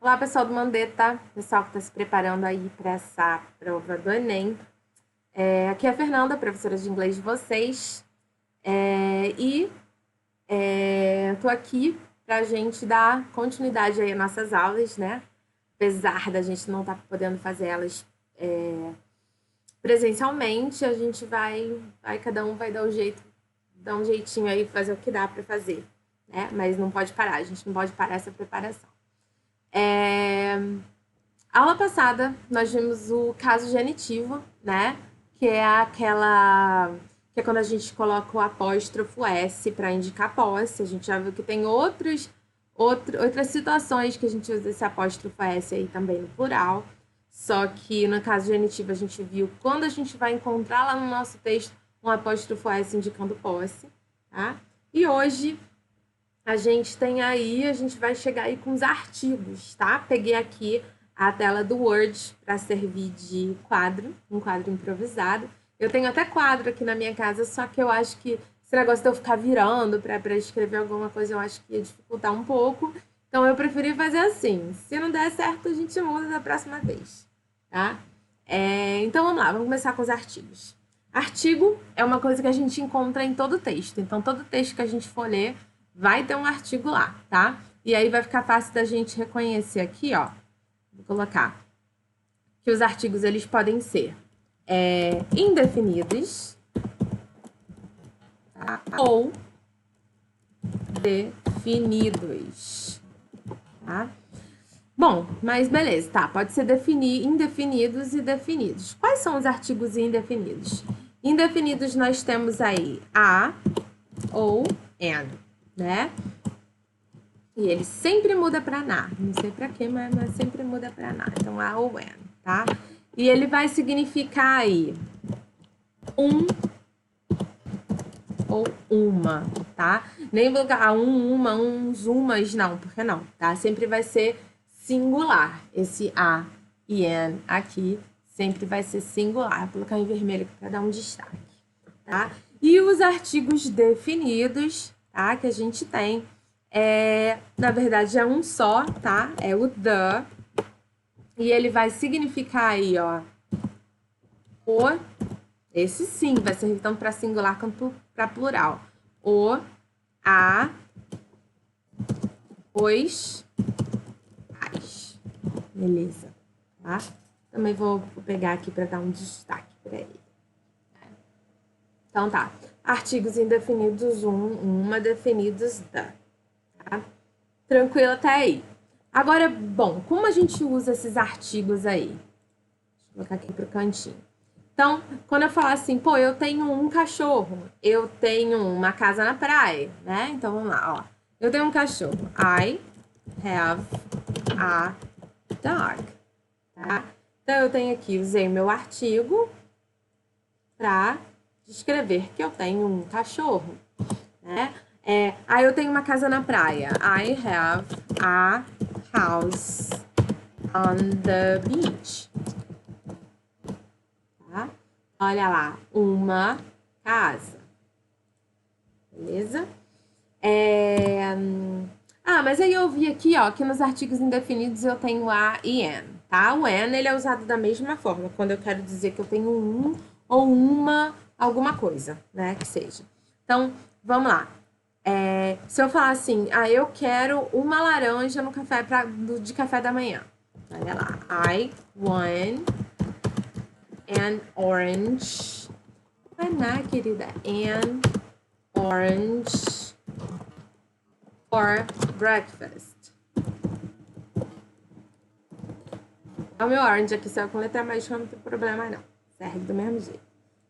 Olá, pessoal do Mandetta, pessoal que está se preparando aí para essa prova do Enem. Aqui é a Fernanda, professora de inglês de vocês. Estou aqui para a gente dar continuidade aí às nossas aulas, né? Apesar da gente não estar podendo fazer elas presencialmente, a gente cada um vai dar um jeitinho aí, fazer o que dá para fazer, né? Mas não pode parar, a gente não pode parar essa preparação. Aula passada, nós vimos o caso genitivo, né? Que é que é quando a gente coloca o apóstrofo S para indicar posse. A gente já viu que tem outras situações que a gente usa esse apóstrofo S aí também no plural. Só que no caso genitivo a gente viu quando a gente vai encontrar lá no nosso texto um apóstrofo S indicando posse, tá? E hoje a gente vai chegar aí com os artigos, tá? Peguei aqui a tela do Word para servir de quadro, um quadro improvisado. Eu tenho até quadro aqui na minha casa, só que eu acho que esse negócio de eu ficar virando para escrever alguma coisa, eu acho que ia dificultar um pouco. Então, eu preferi fazer assim. Se não der certo, a gente muda da próxima vez, tá? Então, vamos lá, vamos começar com os artigos. Artigo é uma coisa que a gente encontra em todo texto. Então, todo texto que a gente for ler vai ter um artigo lá, tá? E aí vai ficar fácil da gente reconhecer aqui, ó. Vou colocar que os artigos, eles podem ser indefinidos, tá? Ou definidos, tá? Bom, mas beleza, tá? Pode ser indefinidos e definidos. Quais são os artigos indefinidos? Indefinidos nós temos aí a ou and, né? E ele sempre muda para na. Não sei para quê, mas sempre muda para na. Então, a ou an, tá? E ele vai significar aí um ou uma, tá? Nem vou colocar uma, uns, umas, não, porque não, tá? Sempre vai ser singular. Esse a e an aqui sempre vai ser singular. Vou colocar em vermelho para dar um destaque, tá? E os artigos definidos, tá? Que a gente tem. Na verdade, é um só, tá? É o the. E ele vai significar aí, ó, esse sim vai servir tanto para singular quanto para plural. O, a, os, as. Beleza, tá? Também vou pegar aqui para dar um destaque para ele. Então, tá. Artigos indefinidos, uma, definidos, the. Tá? Tranquilo até aí. Agora, bom, como a gente usa esses artigos aí? Deixa eu colocar aqui pro cantinho. Então, quando eu falar assim, pô, eu tenho um cachorro, eu tenho uma casa na praia, né? Então, vamos lá, ó. Eu tenho um cachorro. I have a dog. Tá? Então, eu tenho aqui, usei meu artigo para descrever que eu tenho um cachorro, né? Aí eu tenho uma casa na praia. I have a house on the beach. Tá? Olha lá, uma casa. Beleza? Mas aí eu vi aqui, ó, que nos artigos indefinidos eu tenho a e an, tá? O an, ele é usado da mesma forma, quando eu quero dizer que eu tenho um ou uma, alguma coisa, né, que seja. Então, vamos lá. Se eu falar assim, eu quero uma laranja no café de café da manhã. Olha lá. I want an orange. Não, querida. An orange for breakfast. O meu orange aqui saiu com letra maiúscula, não tem problema não. Serve do mesmo jeito,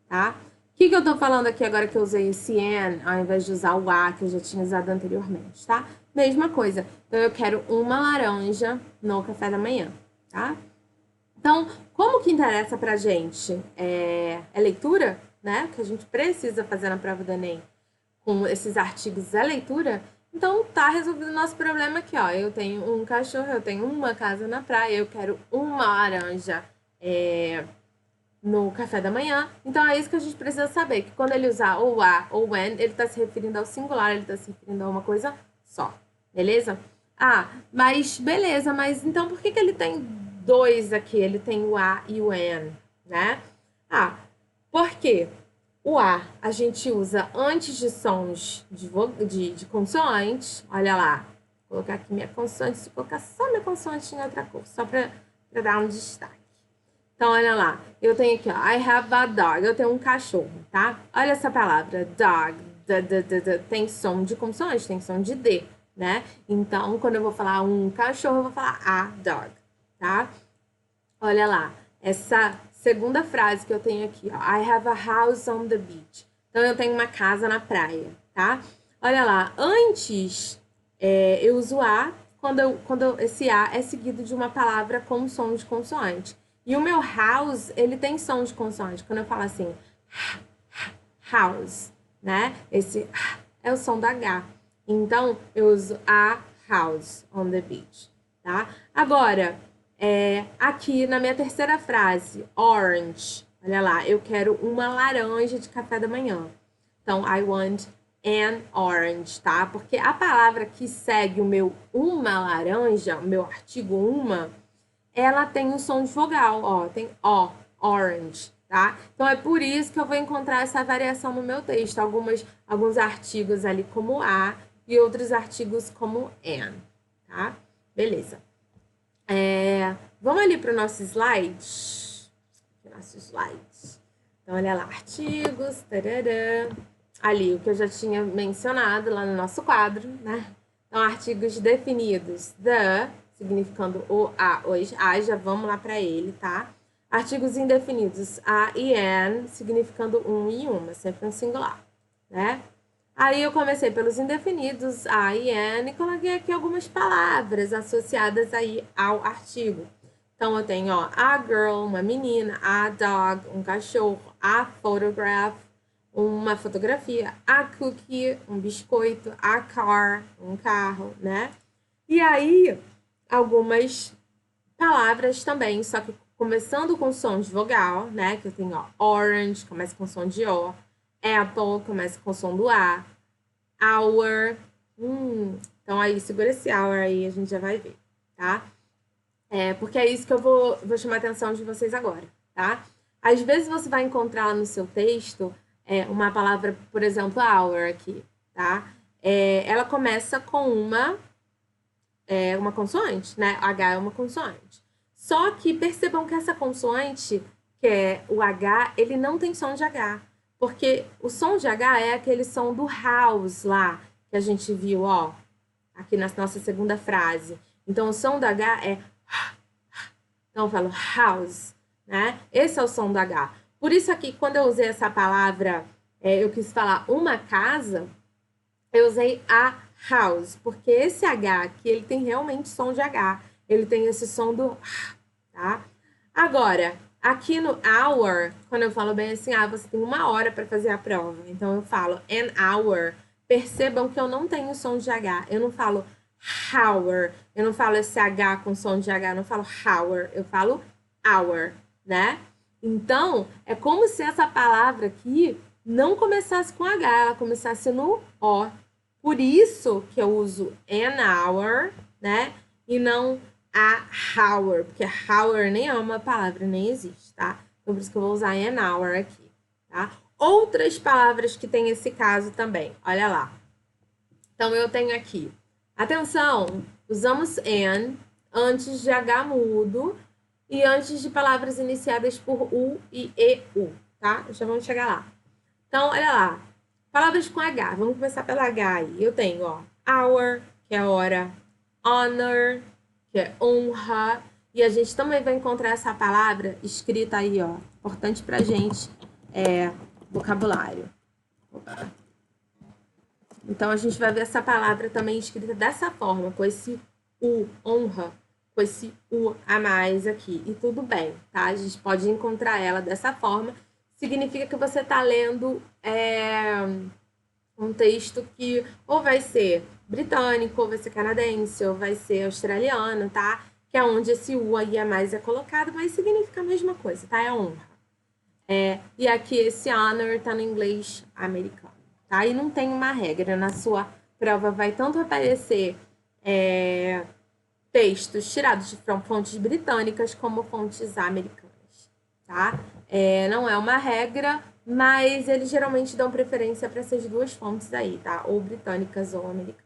tá? O que eu tô falando aqui agora que eu usei esse an, ao invés de usar o a, que eu já tinha usado anteriormente, tá? Mesma coisa. Então, eu quero uma laranja no café da manhã, tá? Então, como que interessa pra gente? É leitura, né? Que a gente precisa fazer na prova do Enem com esses artigos é leitura. Então, tá resolvido o nosso problema aqui, ó. Eu tenho um cachorro, eu tenho uma casa na praia, eu quero uma laranja no café da manhã. Então, é isso que a gente precisa saber, que quando ele usar o a ou when, ele está se referindo ao singular, ele está se referindo a uma coisa só, beleza? Ah, mas beleza, mas então por que que ele tem dois aqui? Ele tem o A e o N, né? Ah, por quê? O A a gente usa antes de sons de consoantes. Olha lá, vou colocar aqui minha consoante, vou colocar só minha consoante em outra cor, só para dar um destaque. Então, olha lá, eu tenho aqui, ó, I have a dog, eu tenho um cachorro, tá? Olha essa palavra, dog, tem som de consoante, tem som de D, né? Então, quando eu vou falar um cachorro, eu vou falar a dog, tá? Olha lá, essa segunda frase que eu tenho aqui, ó, I have a house on the beach. Então, eu tenho uma casa na praia, tá? Olha lá, antes eu uso a quando esse a é seguido de uma palavra com som de consoante. E o meu house, ele tem som de consoante. Quando eu falo assim, house, né? Esse é o som da H. Então, eu uso a house on the beach, tá? Agora, aqui na minha terceira frase, orange. Olha lá, eu quero uma laranja de café da manhã. Então, I want an orange, tá? Porque a palavra que segue o meu uma laranja, o meu artigo uma, ela tem um som de vogal, ó, tem O, orange, tá? Então é por isso que eu vou encontrar essa variação no meu texto, alguns artigos ali como a e outros artigos como an, tá? Beleza. Vamos ali para o nosso slide. Nosso slide. Então, olha lá, artigos, tarará. Ali, o que eu já tinha mencionado lá no nosso quadro, né? Então, artigos definidos, the, significando o a, os a, já vamos lá para ele, tá? Artigos indefinidos, a e an, significando um e uma, sempre um singular, né? Aí eu comecei pelos indefinidos, a e an, e coloquei aqui algumas palavras associadas aí ao artigo. Então, eu tenho, ó, a girl, uma menina, a dog, um cachorro, a photograph, uma fotografia, a cookie, um biscoito, a car, um carro, né? E aí, algumas palavras também, só que começando com som de vogal, né? Que eu tenho, ó, orange, começa com som de O, apple, começa com som do A, hour, então aí, segura esse hour aí, a gente já vai ver, tá? Porque é isso que eu vou chamar a atenção de vocês agora, tá? Às vezes você vai encontrar lá no seu texto uma palavra, por exemplo, hour aqui, tá? Ela começa com uma consoante, né? H é uma consoante. Só que percebam que essa consoante, que é o H, ele não tem som de H. Porque o som de H é aquele som do house lá, que a gente viu, ó, aqui na nossa segunda frase. Então, o som do H é... Então, eu falo house, né? Esse é o som do H. Por isso aqui, quando eu usei essa palavra, eu quis falar uma casa, eu usei a house, porque esse H aqui, ele tem realmente som de H. Ele tem esse som do... tá? Agora, aqui no hour, quando eu falo bem assim, você tem uma hora para fazer a prova. Então, eu falo an hour. Percebam que eu não tenho som de H. Eu não falo hour. Eu não falo esse H com som de H. Eu não falo hour. Eu falo hour, né? Então, é como se essa palavra aqui não começasse com H. Ela começasse no O. Por isso que eu uso an hour, né? E não a hour, porque hour nem é uma palavra, nem existe, tá? Então, por isso que eu vou usar an hour aqui, tá? Outras palavras que tem esse caso também, olha lá. Então, eu tenho aqui, atenção, usamos an antes de H mudo e antes de palavras iniciadas por U e EU, tá? Já vamos chegar lá. Então, olha lá, palavras com H, vamos começar pela H aí. Eu tenho, ó, hour, que é hora, honor, que é honra, e a gente também vai encontrar essa palavra escrita aí, ó, importante pra gente, vocabulário. Então, a gente vai ver essa palavra também escrita dessa forma, com esse U, honra, com esse U a mais aqui, e tudo bem, tá? A gente pode encontrar ela dessa forma, significa que você tá lendo um texto que ou vai ser britânico, ou vai ser canadense, ou vai ser australiano, tá? Que é onde esse U aí a mais é colocado, mas significa a mesma coisa, tá? É honra. E aqui esse honor tá no inglês americano, tá? E não tem uma regra, na sua prova vai tanto aparecer textos tirados de fontes britânicas como fontes americanas, tá? Não é uma regra, mas eles geralmente dão preferência para essas duas fontes aí, tá? Ou britânicas ou americanas.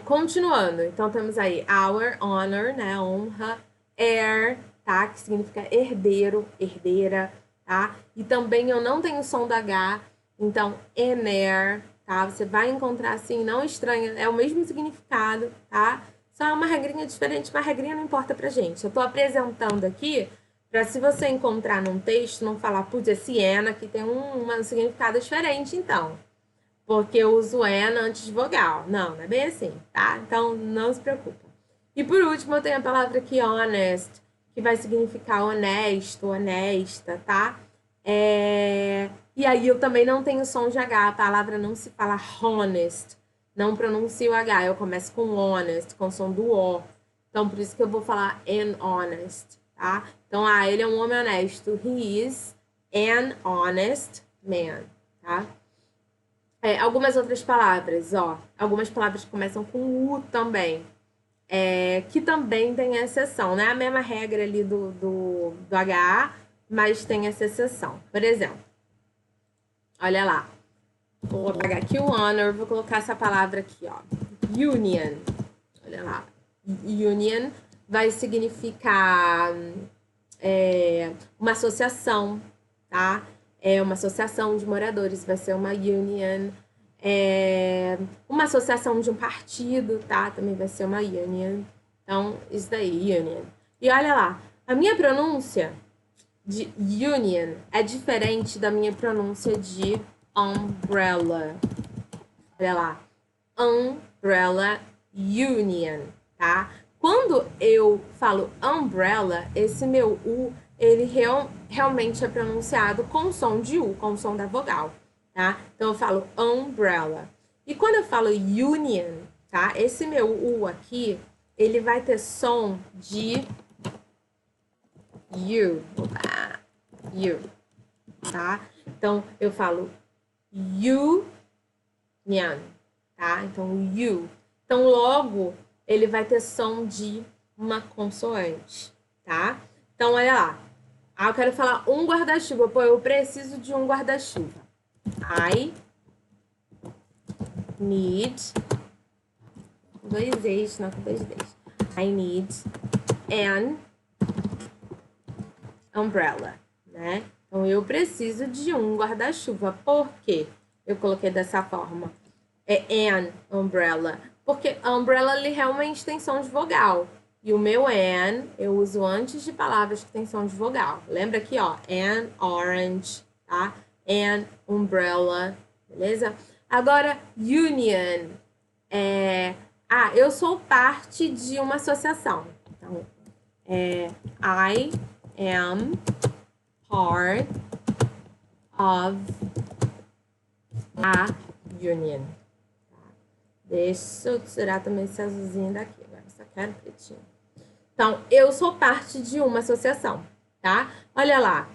Continuando, então temos aí our, honor, né? Honra, heir, tá? Que significa herdeiro, herdeira, tá? E também eu não tenho som da H, então an heir, tá? Você vai encontrar assim, não estranha, é o mesmo significado, tá? Só é uma regrinha diferente, mas a regrinha não importa pra gente. Eu tô apresentando aqui para se você encontrar num texto, não falar, putz, esse an aqui tem um significado diferente, então. Porque eu uso an antes de vogal. Não é bem assim, tá? Então, não se preocupa. E por último, eu tenho a palavra aqui, honest, que vai significar honesto, honesta, tá? E aí eu também não tenho som de H, a palavra não se fala honest, não pronuncio o H, eu começo com honest, com som do O. Então, por isso que eu vou falar an honest, tá? Então, ele é um homem honesto. He is an honest man, tá? Algumas outras palavras, ó. Algumas palavras começam com U também. Que também tem exceção, né? A mesma regra ali do HA, mas tem essa exceção. Por exemplo, olha lá. Vou apagar aqui o honor, vou colocar essa palavra aqui, ó. Union. Olha lá. Union vai significar uma associação, tá? Uma associação de moradores, vai ser uma union. Uma associação de um partido, tá? Também vai ser uma union. Então, isso daí, union. E olha lá, a minha pronúncia de union é diferente da minha pronúncia de umbrella. Olha lá, umbrella, union, tá? Quando eu falo umbrella, esse meu U, ele realmente é pronunciado com som de U, com som da vogal, tá? Então, eu falo umbrella. E quando eu falo union, tá? Esse meu U aqui, ele vai ter som de U. Opa, U, tá? Então, eu falo union, tá? Então, U. Então, logo, ele vai ter som de uma consoante, tá? Então, olha lá. Eu quero falar um guarda-chuva. Pô, eu preciso de um guarda-chuva. I need... Dois E's, não com dois D's. I need an umbrella, né? Então, eu preciso de um guarda-chuva. Por quê? Eu coloquei dessa forma. An umbrella. Porque umbrella, ele realmente tem som de vogal. E o meu an, eu uso antes de palavras que tem som de vogal. Lembra aqui, ó. An orange, tá? An umbrella, beleza? Agora, union. Eu sou parte de uma associação. Então, I am part of a union. Deixa eu tirar também esse azulzinho daqui. Agora só quero pretinho. Então, eu sou parte de uma associação, tá? Olha lá.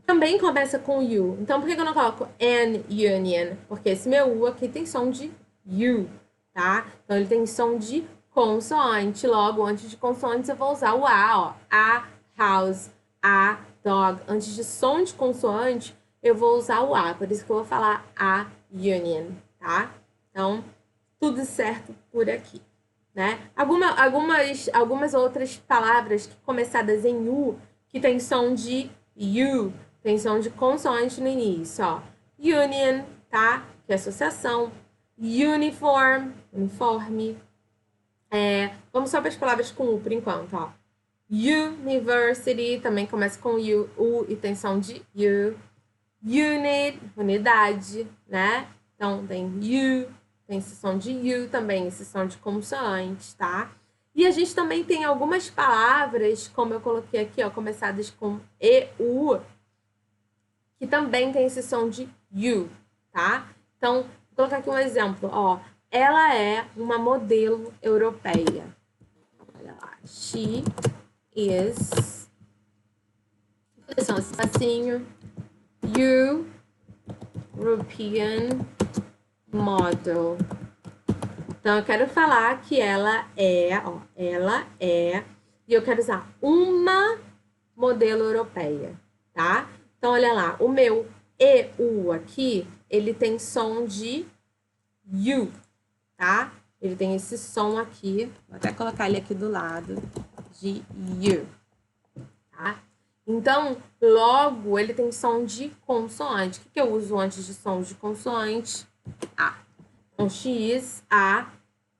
Também começa com U. Então, por que eu não coloco an union? Porque esse meu U aqui tem som de U, tá? Então, ele tem som de consoante. Logo, antes de consoantes, eu vou usar o A, ó. A house, a dog. Antes de som de consoante, eu vou usar o A. Por isso que eu vou falar a union, tá? Então, tudo certo por aqui, né? Algumas outras palavras começadas em U, que tem som de U, tem som de consoante no início, ó. Union, tá? Que é associação. Uniform, uniforme. Vamos só para as palavras com U por enquanto, ó. University também começa com U e tem som de U. Unit, unidade, né? Então, tem U, tem esse som de U também, esse som de consoante, tá? E a gente também tem algumas palavras, como eu coloquei aqui, ó, começadas com EU, que também tem esse som de U, tá? Então, vou colocar aqui um exemplo, ó. Ela é uma modelo europeia. Olha lá. She is... Atenção, esse passinho. European model. Então, eu quero falar que ela é, ó, ela é, e eu quero usar uma modelo europeia, tá? Então, olha lá, o meu EU aqui, ele tem som de U, tá? Ele tem esse som aqui, vou até colocar ele aqui do lado, de U, tá? Então, logo, ele tem som de consoante. O que eu uso antes de som de consoante? A. Então, she is a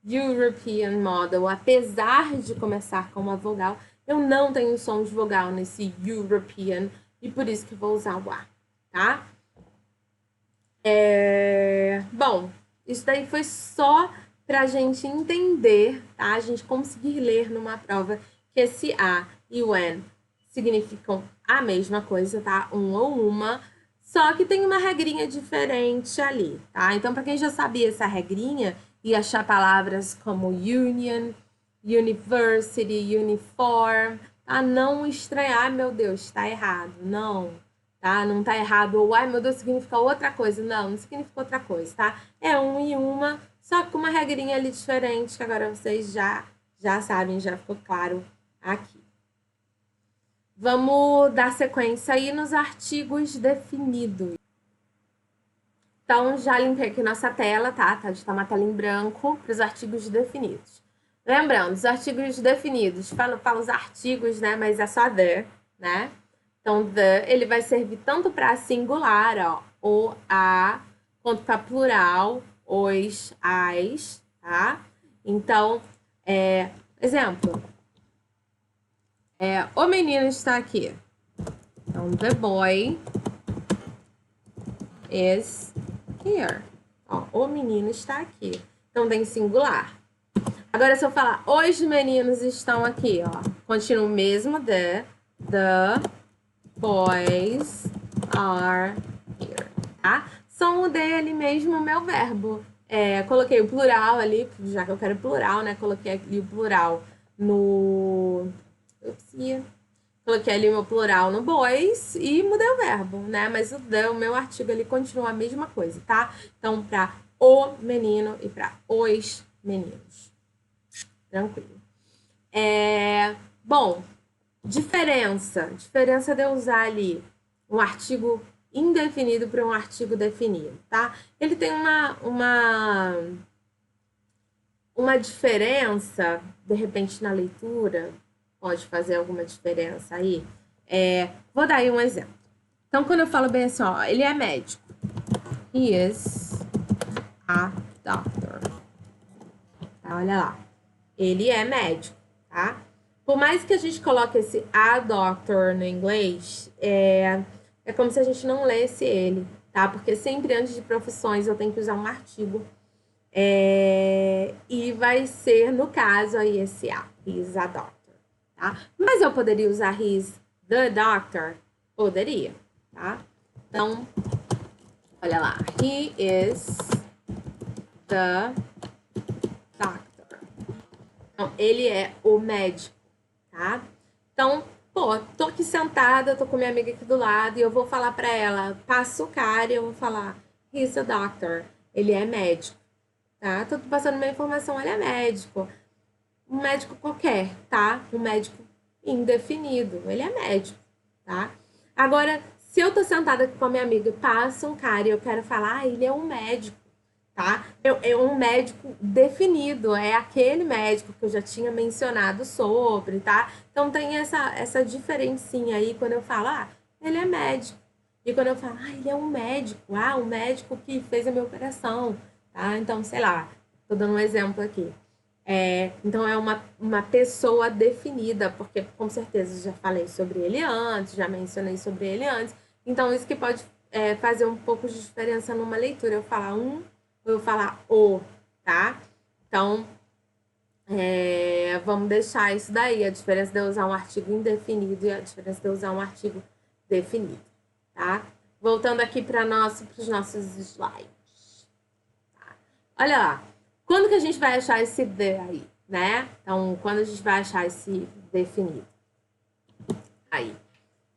European model. Apesar de começar com uma vogal, eu não tenho som de vogal nesse European, e por isso que eu vou usar o A, tá? Bom, isso daí foi só pra gente entender, tá? A gente conseguir ler numa prova que esse A e o N significam a mesma coisa, tá? Um ou uma, só que tem uma regrinha diferente ali, tá? Então, para quem já sabia essa regrinha e achar palavras como union, university, uniform, tá? Não estranhar, meu Deus, tá errado. Não, tá? Não tá errado. Ou, ai, meu Deus, significa outra coisa. Não, não significa outra coisa, tá? É um e uma, só com uma regrinha ali diferente, que agora vocês já sabem, já ficou claro aqui. Vamos dar sequência aí nos artigos definidos. Então, já limpei aqui nossa tela, tá? Tá uma tela em branco para os artigos definidos. Lembrando, os artigos definidos, fala os artigos, né? Mas é só the, né? Então, the, ele vai servir tanto para singular, ó, o, a, quanto para plural, os, as, tá? Então, exemplo, o menino está aqui. Então, the boy is here. Ó, o menino está aqui. Então, tem singular. Agora, se eu falar, os meninos estão aqui, ó. Continua o mesmo the boys are here, tá? Som o dele mesmo, o meu verbo. Coloquei o plural ali, já que eu quero plural, né? Coloquei ali o plural no... Coloquei ali o meu plural no boys e mudei o verbo, né? Mas o meu artigo ali continua a mesma coisa, tá? Então, para o menino e para os meninos. Tranquilo. Bom, diferença de eu usar ali um artigo indefinido para um artigo definido, tá? Ele tem uma diferença, de repente, na leitura, pode fazer alguma diferença aí. Vou dar aí um exemplo. Então, quando eu falo bem assim, ó, ele é médico. He is a doctor. Tá, olha lá. Ele é médico, tá? Por mais que a gente coloque esse a doctor no inglês, é como se a gente não lesse ele, tá? Porque sempre antes de profissões eu tenho que usar um artigo. E vai ser, no caso, aí esse a. He is a doctor, tá? Mas eu poderia usar he's the doctor? Poderia, tá? Então, olha lá. He is the doctor. Então, ele é o médico, tá? Então, pô, tô aqui sentada, tô com minha amiga aqui do lado e eu vou falar pra ela, passa o cara e eu vou falar, he's a doctor. Ele é médico, tá? Tô passando uma informação, ele é médico. Um médico qualquer, tá? Um médico indefinido. Ele é médico, tá? Agora, se eu tô sentada aqui com a minha amiga, passa um cara e eu quero falar, ele é um médico, tá? É um médico definido, é aquele médico que eu já tinha mencionado sobre, tá? Então, tem essa diferencinha aí quando eu falo, ele é médico. E quando eu falo, ele é um médico, um médico que fez a minha operação, tá? Então, sei lá, tô dando um exemplo aqui. Então, é uma pessoa definida, porque com certeza já falei sobre ele antes, já mencionei sobre ele antes. Então, isso que pode fazer um pouco de diferença numa leitura. Eu falar ou eu falar o, tá? Então, vamos deixar isso daí, a diferença de eu usar um artigo indefinido e a diferença de eu usar um artigo definido, tá? Voltando aqui para os nossos slides. Tá? Olha lá. Quando que a gente vai achar esse the aí, né? Então, quando a gente vai achar esse definido? Aí.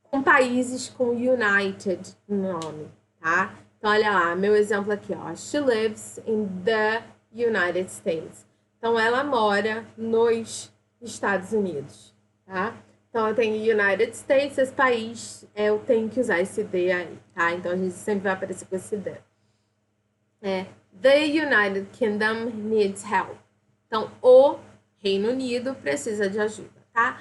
Com países com United no nome, tá? Então, olha lá, meu exemplo aqui, ó. She lives in the United States. Então, ela mora nos Estados Unidos, tá? Então, eu tenho United States, esse país, eu tenho que usar esse the aí, tá? Então, a gente sempre vai aparecer com esse the. The United Kingdom needs help. Então, o Reino Unido precisa de ajuda, tá?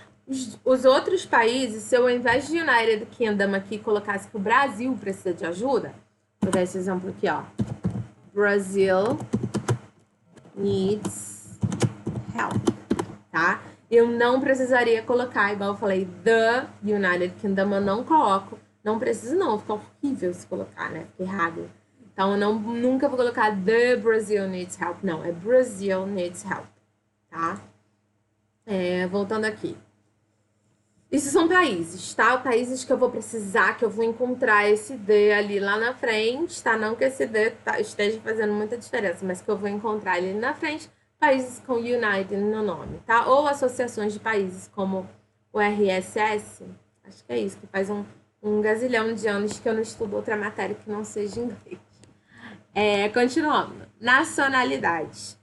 Os outros países, se eu ao invés de United Kingdom aqui colocasse que o Brasil precisa de ajuda, vou dar esse exemplo aqui, ó. Brazil needs help, tá? Eu não precisaria colocar, igual eu falei, the United Kingdom, eu não coloco. Não preciso não, fica horrível se colocar, né? Fica errado. Então, eu nunca vou colocar the Brazil needs help. Não, é Brazil needs help, tá? Voltando aqui. Isso são países, tá? Países que eu vou precisar, que eu vou encontrar esse the ali lá na frente, tá? Não que esse the esteja fazendo muita diferença, mas que eu vou encontrar ele ali na frente. Países com United no nome, tá? Ou associações de países como o RSS. Acho que é isso, que faz um gazilhão de anos que eu não estudo outra matéria que não seja inglês. Continuando. Nacionalidades.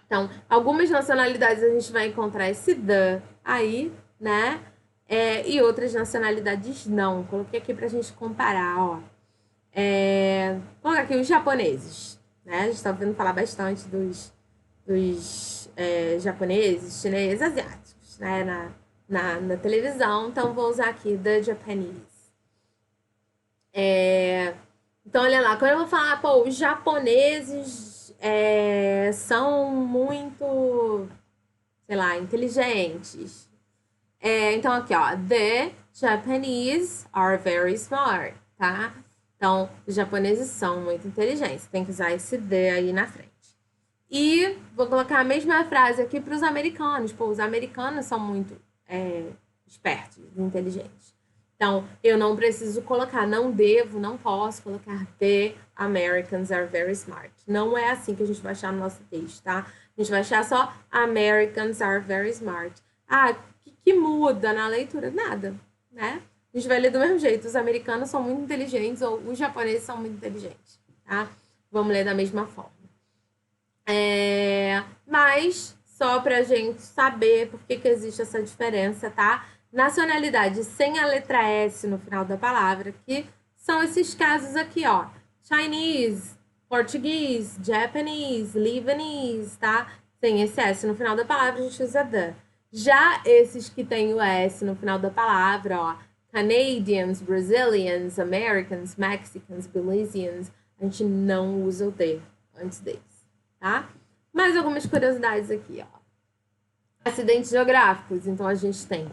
Então, algumas nacionalidades a gente vai encontrar esse the aí, né? E outras nacionalidades não. Coloquei aqui pra gente comparar, ó. Vou colocar aqui os japoneses, né? A gente tá ouvindo falar bastante dos japoneses, chineses, asiáticos, né? Na televisão. Então, vou usar aqui the Japanese. Então, olha lá, quando eu vou falar, pô, os japoneses são muito, sei lá, inteligentes. Então, aqui, ó, the Japanese are very smart, tá? Então, os japoneses são muito inteligentes. Tem que usar esse the aí na frente. E vou colocar a mesma frase aqui para os americanos. Pô, os americanos são muito espertos, inteligentes. Então, eu não preciso colocar, não posso colocar the Americans are very smart. Não é assim que a gente vai achar no nosso texto, tá? A gente vai achar só Americans are very smart. Ah, que muda na leitura? Nada, né? A gente vai ler do mesmo jeito. Os americanos são muito inteligentes ou os japoneses são muito inteligentes, tá? Vamos ler da mesma forma. Mas, só pra gente saber por que existe essa diferença, tá? Nacionalidade sem a letra S no final da palavra, que são esses casos aqui, ó. Chinese, português, Japanese, Lebanese, tá? Sem esse S no final da palavra, a gente usa the. Já esses que tem o S no final da palavra, ó. Canadians, Brazilians, Americans, Mexicans, Belizeans, a gente não usa o the antes deles, tá? Mais algumas curiosidades aqui, ó. Acidentes geográficos, então a gente tem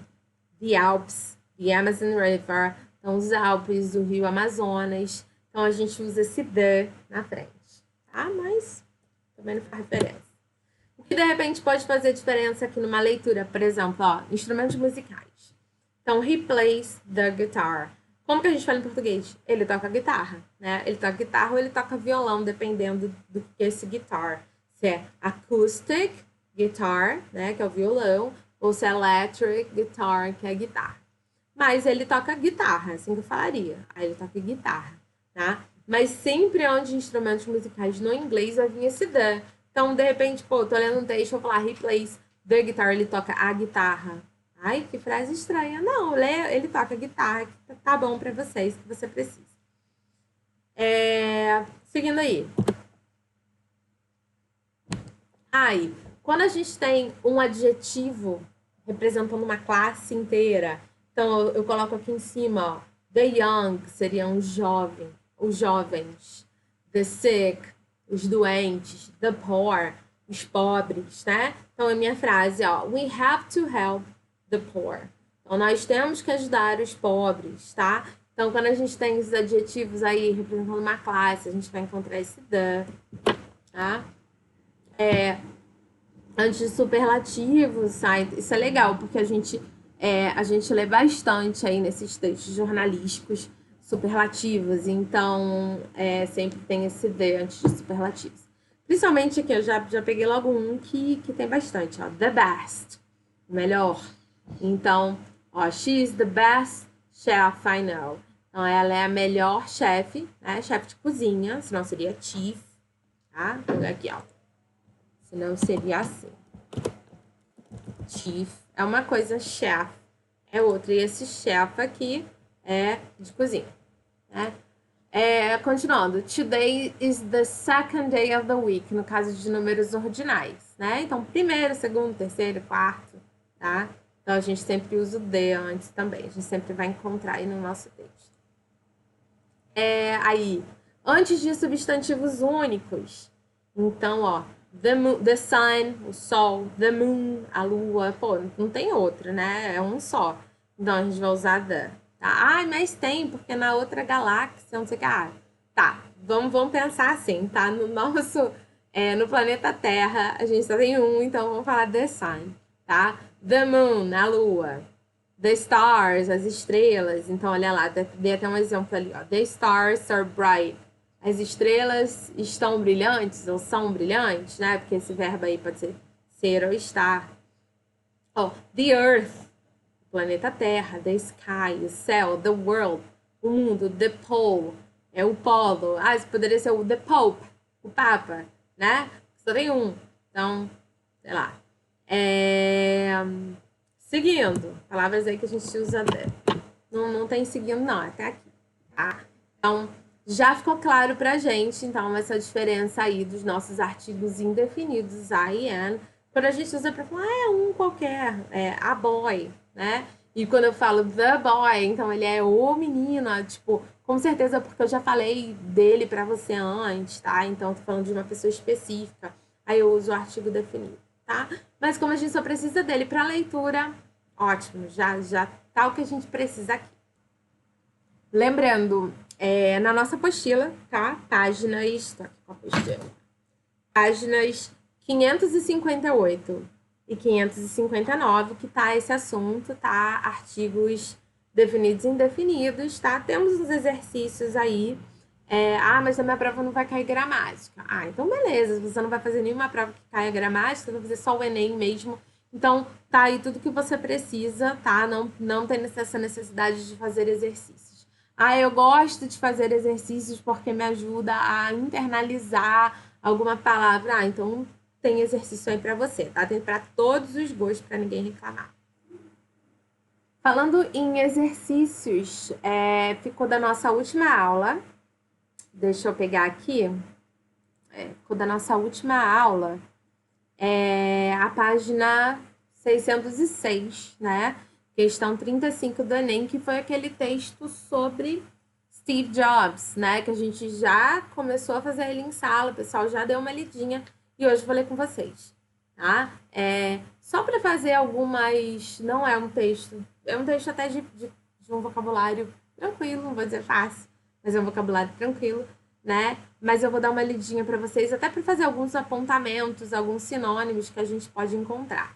the Alps, the Amazon River, então os Alpes, o Rio Amazonas, então a gente usa esse the na frente, tá? Mas também não faz diferença. O que de repente pode fazer diferença aqui numa leitura, por exemplo, ó, instrumentos musicais. Então, he plays the guitar. Como que a gente fala em português? Ele toca guitarra, né? Ele toca guitarra ou ele toca violão, dependendo do que é esse guitar. Se é acoustic guitar, né, que é o violão, ou se é electric guitar, que é a guitarra. Mas ele toca guitarra, assim que eu falaria. Aí ele toca guitarra, tá? Mas sempre onde instrumentos musicais no inglês vai vir esse the. Então, de repente, pô, tô lendo um texto, eu vou falar he plays the guitar, ele toca a guitarra. Ai, que frase estranha. Não, ele toca guitarra, que tá bom pra vocês, que você precisa. Seguindo aí. Aí, quando a gente tem um adjetivo representando uma classe inteira, então eu coloco aqui em cima, ó, the young seriam os jovens, the sick, os doentes, the poor, os pobres, né? Então, a minha frase, ó, we have to help the poor. Então, nós temos que ajudar os pobres, tá? Então, quando a gente tem esses adjetivos aí representando uma classe, a gente vai encontrar esse the, tá? Antes de superlativos, isso é legal, porque a gente lê bastante aí nesses textos jornalísticos superlativos, então sempre tem esse the antes de superlativos. Principalmente aqui, eu já peguei logo um que tem bastante, ó, the best, melhor. Então, ó, she's the best chef I know. Então, ela é a melhor chefe, né? Chefe de cozinha, senão seria chief, tá? Vou pegar aqui, ó. senão seria assim. Chief é uma coisa, chef é outra. E esse chef aqui é de cozinha, né? Continuando. Today is the second day of the week, no caso de números ordinais, né? Então, primeiro, segundo, terceiro, quarto, tá? Então, a gente sempre usa o the antes também. A gente sempre vai encontrar aí no nosso texto. Aí, antes de substantivos únicos. Então, ó, the sun, o sol, the moon, a lua. Pô, não tem outro, né? É um só. Então, a gente vai usar the. Tá? Ah, mas tem, porque na outra galáxia, não sei o que. Ah, tá, vamos pensar assim, tá? No nosso, no planeta Terra, a gente só tem um, então vamos falar the sun, tá? The moon, a lua. The stars, as estrelas. Então, olha lá, dei até um exemplo ali, ó. The stars are bright. As estrelas estão brilhantes ou são brilhantes, né? Porque esse verbo aí pode ser ou estar. Ó, the earth, o planeta Terra. The sky, o céu. The world, o mundo. The pole, é o polo. Ah, isso poderia ser o the pope, o papa, né? Só tem um. Então, sei lá. Seguindo, palavras aí que a gente usa. Não tem seguindo, não, até aqui, tá? Então, já ficou claro pra gente, então, essa diferença aí dos nossos artigos indefinidos, I, am, quando a gente usa pra falar, é um qualquer, a boy, né? E quando eu falo the boy, então ele é o menino, tipo, com certeza porque eu já falei dele pra você antes, tá? Então, tô falando de uma pessoa específica, aí eu uso o artigo definido, tá? Mas como a gente só precisa dele pra leitura, ótimo, já tá o que a gente precisa aqui. Lembrando, na nossa apostila, tá? Páginas. Tô aqui com a apostila. Páginas 558 e 559, que tá esse assunto, tá? Artigos definidos e indefinidos, tá? Temos uns exercícios aí. Mas na minha prova não vai cair gramática. Ah, então beleza. Você não vai fazer nenhuma prova que caia gramática, vai fazer só o Enem mesmo. Então, tá aí tudo que você precisa, tá? Não tem essa necessidade de fazer exercícios. Ah, eu gosto de fazer exercícios porque me ajuda a internalizar alguma palavra. Ah, então tem exercício aí para você, tá? Tem para todos os gostos, para ninguém reclamar. Falando em exercícios, ficou da nossa última aula. Deixa eu pegar aqui. Ficou da nossa última aula. A página 606, né? Questão 35 do Enem, que foi aquele texto sobre Steve Jobs, né? Que a gente já começou a fazer ele em sala, o pessoal já deu uma lidinha e hoje eu vou ler com vocês, tá? Só para fazer algumas... Não é um texto, é um texto até de um vocabulário tranquilo, não vou dizer fácil, mas é um vocabulário tranquilo, né? Mas eu vou dar uma lidinha para vocês, até para fazer alguns apontamentos, alguns sinônimos que a gente pode encontrar,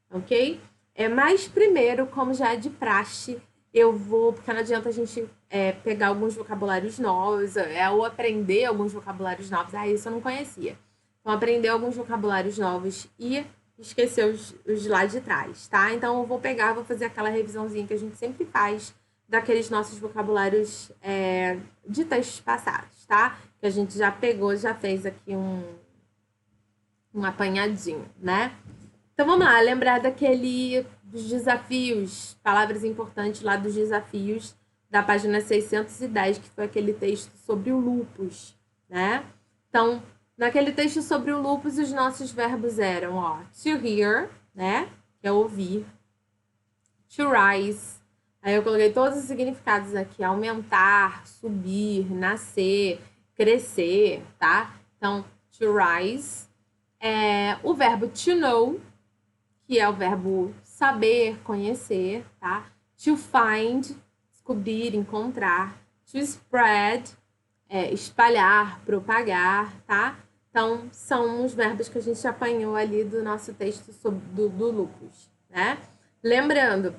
ok? Mas primeiro, como já é de praxe, eu vou, porque não adianta a gente pegar alguns vocabulários novos, ou aprender alguns vocabulários novos. Ah, isso eu não conhecia. Então, aprender alguns vocabulários novos e esquecer os de lá de trás, tá? Então, eu vou pegar, vou fazer aquela revisãozinha que a gente sempre faz daqueles nossos vocabulários de textos passados, tá? Que a gente já pegou, já fez aqui um apanhadinho, né? Então, vamos lá, lembrar dos desafios, palavras importantes lá dos desafios da página 610, que foi aquele texto sobre o lupus, né? Então, naquele texto sobre o lupus, os nossos verbos eram, ó, to hear, né? Que é ouvir. To rise. Aí eu coloquei todos os significados aqui, aumentar, subir, nascer, crescer, tá? Então, to rise. O verbo to know, que é o verbo saber, conhecer, tá? To find, descobrir, encontrar. To spread, espalhar, propagar, tá? Então, são os verbos que a gente apanhou ali do nosso texto do lupus, né? Lembrando,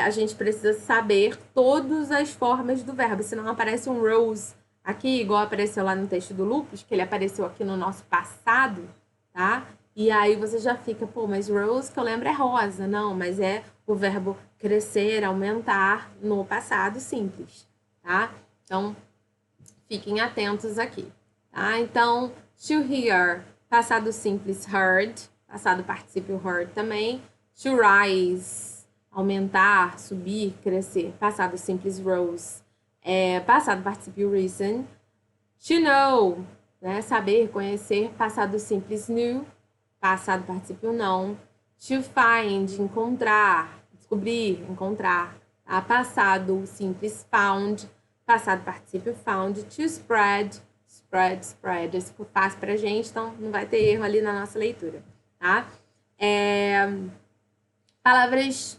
a gente precisa saber todas as formas do verbo, senão aparece um rose aqui, igual apareceu lá no texto do lupus, que ele apareceu aqui no nosso passado, tá? E aí você já fica, pô, mas rose que eu lembro é rosa. Não, mas é o verbo crescer, aumentar no passado simples, tá? Então, fiquem atentos aqui, tá? Então, to hear, Passado simples, heard. Passado particípio, heard também. To rise, aumentar, subir, crescer. Passado simples, rose. Passado particípio, reason. To know, né? Saber, conhecer. Passado simples, knew. Passado particípio, não. To find, encontrar. Descobrir, encontrar. Tá? Passado simples, found. Passado particípio, found. To spread. Spread. Isso ficou fácil pra gente, então não vai ter erro ali na nossa leitura, tá? Palavras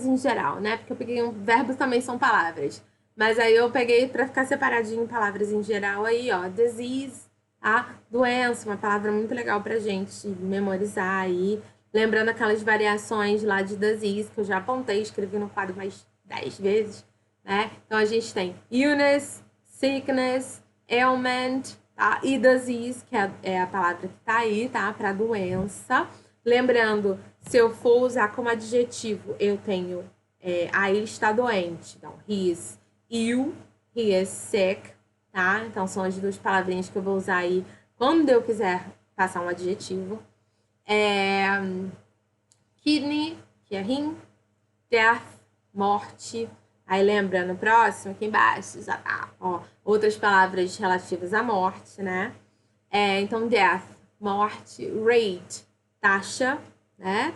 em geral, né? Porque eu peguei verbos também são palavras. Mas aí eu peguei para ficar separadinho palavras em geral aí, ó. Disease, tá? Doença, uma palavra muito legal pra gente memorizar aí. Lembrando aquelas variações lá de disease que eu já apontei, escrevi no quadro mais 10 vezes, né? Então a gente tem illness, sickness, ailment, tá? E disease, que é a palavra que tá aí, tá? Para doença. Lembrando, se eu for usar como adjetivo, eu tenho ele está doente. Então, he is ill, he is sick, tá? Então, são as duas palavrinhas que eu vou usar aí quando eu quiser passar um adjetivo. Kidney, que é rim. Death, morte. Aí lembra, no próximo, aqui embaixo, já tá, ó, outras palavras relativas à morte, né? Então, death, morte. Rate, taxa, né?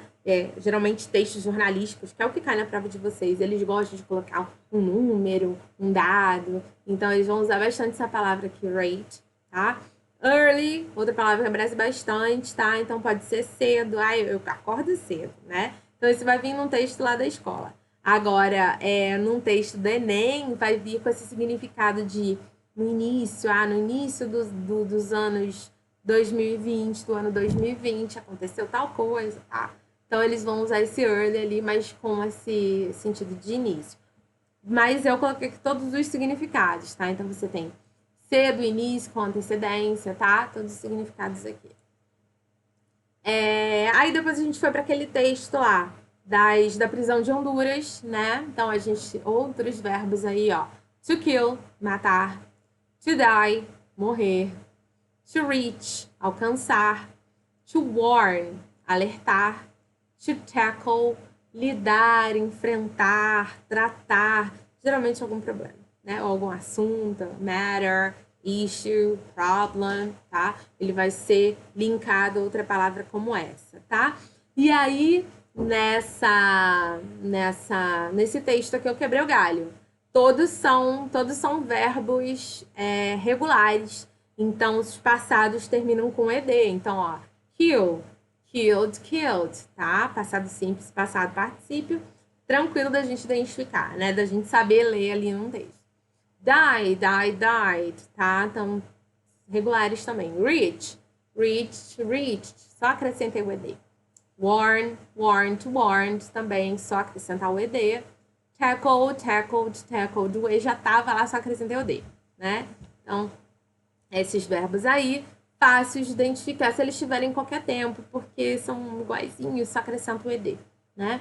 Geralmente textos jornalísticos, que é o que cai na prova de vocês, eles gostam de colocar um número, um dado, então eles vão usar bastante essa palavra aqui, rate, tá? Early, outra palavra que aparece bastante, tá? Então pode ser cedo, eu acordo cedo, né? Então isso vai vir num texto lá da escola. Agora, num texto do Enem, vai vir com esse significado de no início dos anos 2020, do ano 2020, aconteceu tal coisa, tá? Então, eles vão usar esse early ali, mas com esse sentido de início. Mas eu coloquei aqui todos os significados, tá? Então, você tem cedo, início, com antecedência, tá? Todos os significados aqui. Aí, depois a gente foi para aquele texto lá, da prisão de Honduras, né? Então, a gente... Outros verbos aí, ó. To kill, matar. To die, morrer. To reach, alcançar. To warn, alertar. To tackle, lidar, enfrentar, tratar, geralmente algum problema, né? Ou algum assunto, matter, issue, problem, tá? Ele vai ser linkado a outra palavra como essa, tá? E aí, nesse texto aqui eu quebrei o galho. Todos são verbos regulares. Então, os passados terminam com ed. Então, ó, kill, killed, tá? Passado simples, passado particípio. Tranquilo da gente identificar, né? Da gente saber ler ali num texto. Died, tá? Então, regulares também. Reached. Só acrescentei o ed. Warned também, só acrescentar o ed. Tackled, o e já tava lá, só acrescentei o d, né? Então, esses verbos aí, fáceis de identificar se eles estiverem em qualquer tempo, porque são iguaizinhos, só acrescenta o ed, né?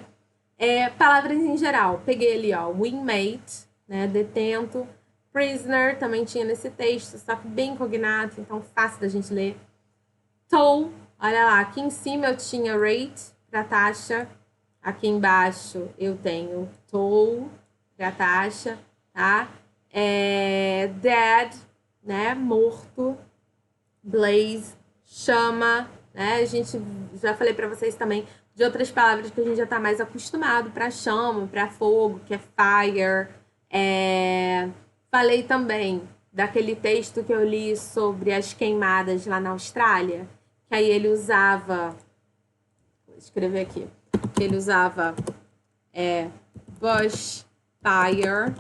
Palavras em geral, peguei ali, ó, wingmate, né, detento, prisoner, também tinha nesse texto, só que bem cognato, então fácil da gente ler. Toll, olha lá, aqui em cima eu tinha rate, para taxa, aqui embaixo eu tenho toll, para taxa, tá? Dead, né, morto, blaze, chama, né? A gente já falei para vocês também de outras palavras que a gente já está mais acostumado para chama, para fogo, que é fire. Falei também daquele texto que eu li sobre as queimadas lá na Austrália, que aí ele usava, vou escrever aqui, que ele usava bushfire,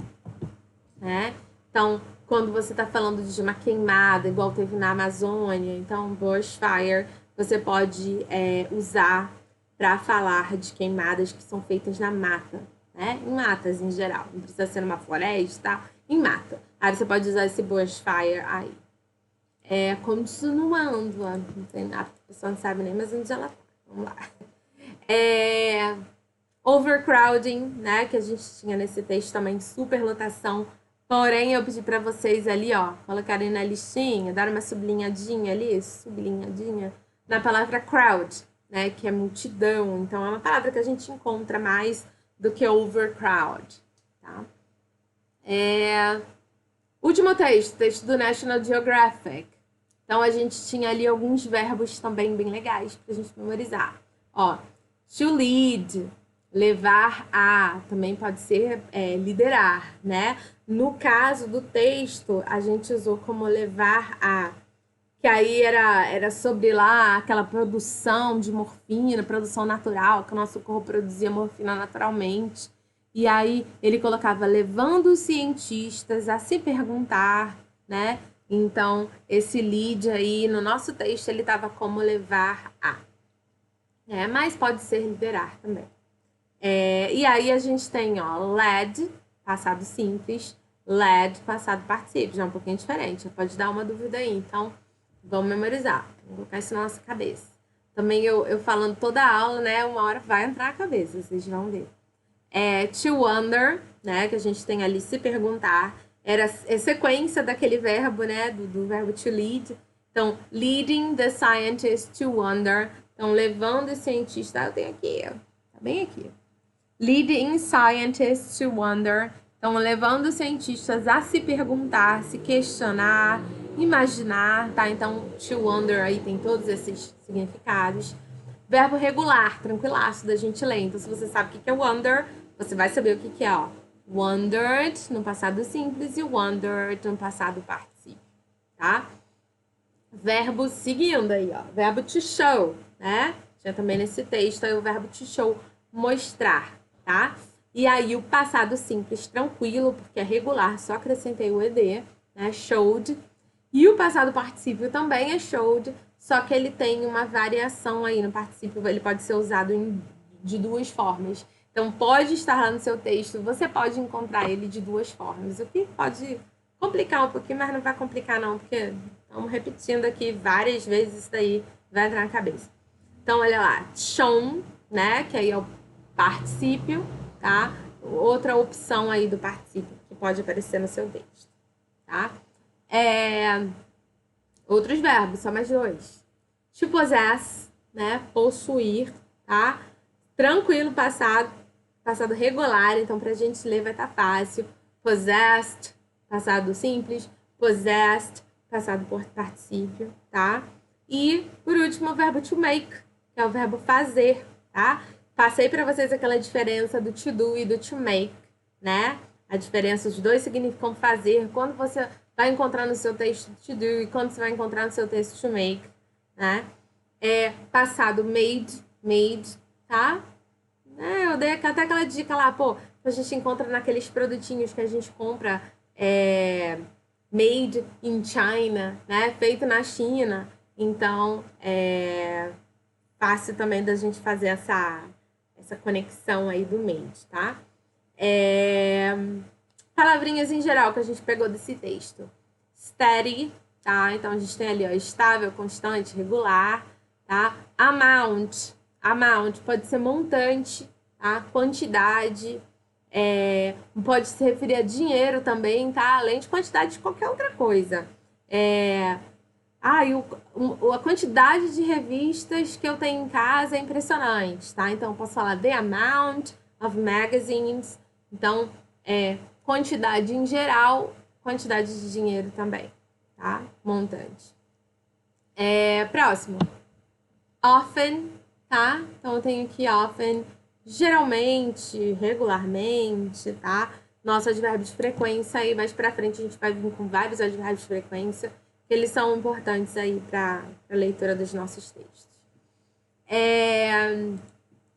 né? Então, quando você está falando de uma queimada, igual teve na Amazônia, então, bushfire, você pode usar para falar de queimadas que são feitas na mata, né? Em matas, em geral. Não precisa ser numa floresta, em mata. Aí você pode usar esse bushfire aí. Continuando, não tem nada, a pessoa não sabe nem mais onde ela tá. Vamos lá. Overcrowding, né? Que a gente tinha nesse texto também, superlotação. Porém, eu pedi para vocês ali, ó, colocarem na listinha, dar uma sublinhadinha ali, sublinhadinha, na palavra crowd, né? Que é multidão. Então, é uma palavra que a gente encontra mais do que overcrowd, tá? Último texto do National Geographic. Então, a gente tinha ali alguns verbos também bem legais pra gente memorizar. Ó, to lead, levar a, também pode ser liderar, né? No caso do texto, a gente usou como levar a, que aí era sobre lá aquela produção de morfina, produção natural, que o nosso corpo produzia morfina naturalmente. E aí ele colocava levando os cientistas a se perguntar, né? Então, esse lead aí, no nosso texto, ele estava como levar a. Mas pode ser liderar também. E aí a gente tem, ó, led, passado simples, led, passado particípio. Já é um pouquinho diferente, pode dar uma dúvida aí. Então, vamos memorizar, vamos colocar isso na nossa cabeça. Também eu falando toda a aula, né, uma hora vai entrar na cabeça, vocês vão ver. To wonder, né, que a gente tem ali se perguntar, é sequência daquele verbo, né, do verbo to lead. Então, leading the scientist to wonder. Então, levando o cientista, eu tenho aqui, ó, tá bem aqui. Leading scientists to wonder. Então, levando os cientistas a se perguntar, se questionar, imaginar, tá? Então, to wonder aí tem todos esses significados. Verbo regular, tranquilaço da gente ler. Então, se você sabe o que é wonder, você vai saber o que é, ó. Wondered no passado simples e wondered no passado particípio, tá? Verbo seguindo aí, ó. Verbo to show, né? Tinha também nesse texto aí o verbo to show, mostrar, tá? E aí o passado simples tranquilo, porque é regular, só acrescentei o ed, né? Showed. E o passado particípio também é showed, só que ele tem uma variação aí no particípio, ele pode ser usado de duas formas. Então, pode estar lá no seu texto, você pode encontrar ele de duas formas, o que pode complicar um pouquinho, mas não vai complicar não, porque estamos repetindo aqui várias vezes, isso daí vai entrar na cabeça. Então, olha lá, shown, né, que aí é o particípio, tá? Outra opção aí do particípio que pode aparecer no seu texto, tá? Outros verbos, só mais dois. To possess, né, possuir, tá? Tranquilo, passado regular, então pra gente ler vai estar fácil. Possessed, passado simples. Possessed, passado por particípio, tá? E, por último, o verbo to make, que é o verbo fazer, tá? Passei para vocês aquela diferença do to do e do to make, né? A diferença, os dois significam fazer. Quando você vai encontrar no seu texto to do e quando você vai encontrar no seu texto to make, né? Passado made, tá? Eu dei até aquela dica lá, pô, a gente encontra naqueles produtinhos que a gente compra made in China, né? Feito na China. Então, fácil também da gente fazer essa conexão aí do made, tá? Palavrinhas em geral que a gente pegou desse texto. Steady, tá? Então, a gente tem ali, ó, estável, constante, regular, tá? Amount pode ser montante, tá? Quantidade, pode se referir a dinheiro também, tá? Além de quantidade de qualquer outra coisa. A quantidade de revistas que eu tenho em casa é impressionante, tá? Então, eu posso falar the amount of magazines. Então, quantidade em geral, quantidade de dinheiro também, tá? Montante. Próximo. Often, tá? Então, eu tenho aqui often, geralmente, regularmente, tá? Nosso advérbio de frequência aí, mais pra frente a gente vai vir com vários advérbios de frequência, que eles são importantes aí para a leitura dos nossos textos.